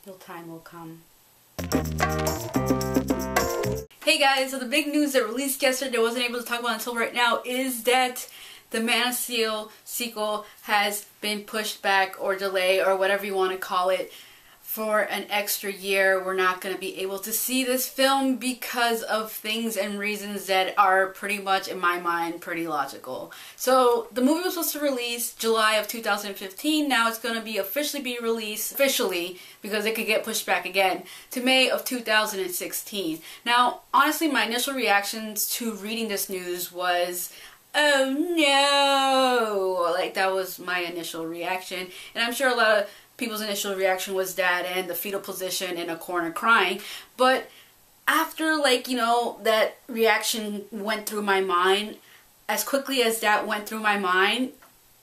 Your time will come. Hey guys, so the big news that released yesterday I wasn't able to talk about until right now is that the Man of Steel sequel has been pushed back or delayed or whatever you want to call it for an extra year. We're not going to be able to see this film because of things and reasons that are pretty much, in my mind, pretty logical. So the movie was supposed to release July of 2015. Now it's going to be officially released, because it could get pushed back again, to May of 2016. Now, honestly, my initial reactions to reading this news was, oh no! Like, that was my initial reaction. And I'm sure a lot of people's initial reaction was that and the fetal position in a corner crying. But after, like, you know, that reaction went through my mind, as quickly as that went through my mind,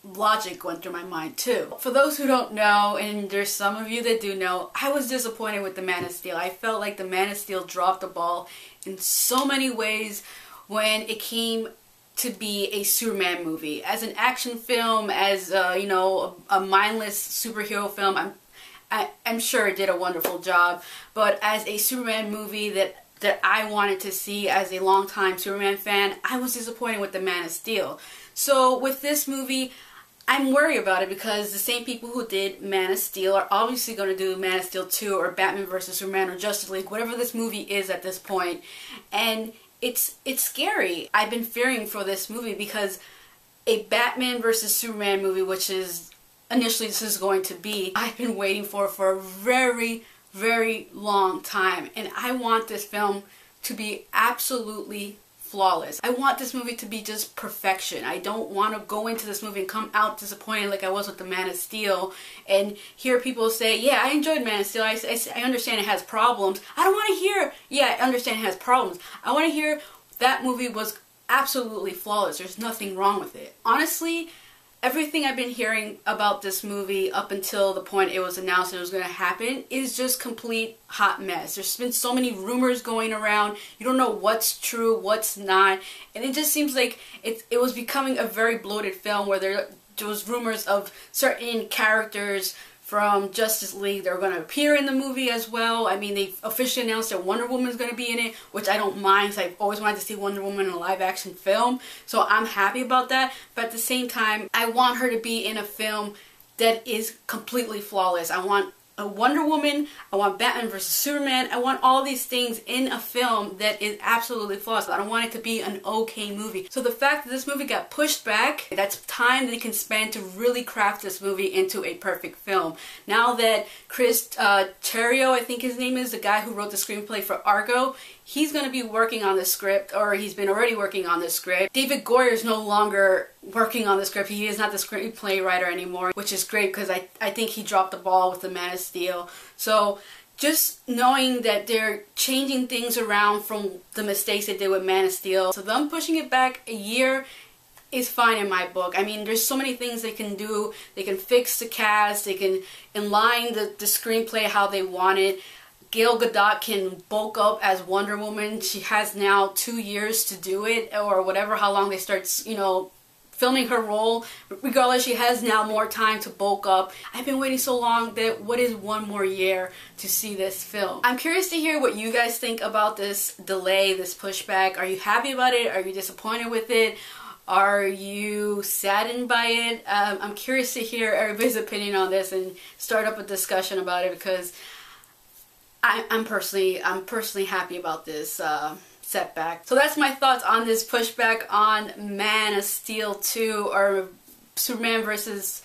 logic went through my mind too. For those who don't know, and there's some of you that do know, I was disappointed with the Man of Steel. I felt like the Man of Steel dropped the ball in so many ways when it came to be a Superman movie. As an action film, as you know, a mindless superhero film, I'm sure it did a wonderful job. But as a Superman movie that I wanted to see as a longtime Superman fan, I was disappointed with the Man of Steel. So with this movie, I'm worried about it because the same people who did Man of Steel are obviously going to do Man of Steel 2 or Batman vs. Superman or Justice League, whatever this movie is at this point. And it's scary. I've been fearing for this movie because a Batman vs. Superman movie, which is initially this is going to be, I've been waiting for a very, very long time. And I want this film to be absolutely flawless. I want this movie to be just perfection. I don't want to go into this movie and come out disappointed like I was with the Man of Steel and hear people say, yeah, I enjoyed Man of Steel. I understand it has problems. I don't want to hear, yeah, I understand it has problems. I want to hear that movie was absolutely flawless. There's nothing wrong with it. Honestly, everything I've been hearing about this movie up until the point it was announced it was going to happen is just complete hot mess. There's been so many rumors going around. You don't know what's true, what's not. And it just seems like it was becoming a very bloated film where there was rumors of certain characters from Justice League that are going to appear in the movie as well. I mean, they officially announced that Wonder Woman is going to be in it, which I don't mind because I've always wanted to see Wonder Woman in a live-action film. So I'm happy about that. But at the same time, I want her to be in a film that is completely flawless. I want a Wonder Woman, I want Batman vs. Superman, I want all these things in a film that is absolutely flawless. I don't want it to be an okay movie. So the fact that this movie got pushed back, that's time they can spend to really craft this movie into a perfect film. Now that Chris Terrio, I think his name is, the guy who wrote the screenplay for Argo, he's going to be working on the script, or he's been already working on the script. David Goyer is no longer working on the script. He is not the screenplay writer anymore, which is great because I think he dropped the ball with the Man of Steel. So just knowing that they're changing things around from the mistakes they did with Man of Steel, so them pushing it back a year is fine in my book. I mean, there's so many things they can do. They can fix the cast, they can align the screenplay how they want it. Gal Gadot can bulk up as Wonder Woman. She has now 2 years to do it, or whatever, how long they start, you know, filming her role. Regardless, she has now more time to bulk up. I've been waiting so long that what is one more year to see this film? I'm curious to hear what you guys think about this delay, this pushback. Are you happy about it? Are you disappointed with it? Are you saddened by it? I'm curious to hear everybody's opinion on this and start up a discussion about it because I'm personally happy about this setback. So that's my thoughts on this pushback on Man of Steel 2 or Superman versus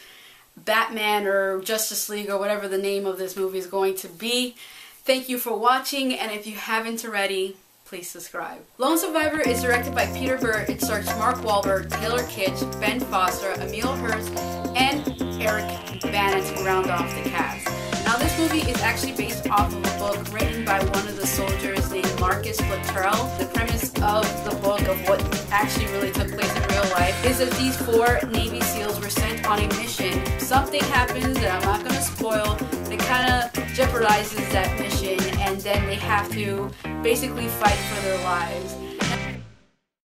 Batman or Justice League or whatever the name of this movie is going to be. Thank you for watching, and if you haven't already, please subscribe. Lone Survivor is directed by Peter Berg. It stars Mark Wahlberg, Taylor Kitsch, Ben Foster, Emile Hirsch, and Eric Bana to round off the cast. Now this movie is actually based off of a book written by one of the soldiers named Marcus Luttrell. The premise of the book, of what actually really took place in real life, is that these 4 Navy SEALs were sent on a mission. Something happens that I'm not going to spoil that kind of jeopardizes that mission, and then they have to basically fight for their lives.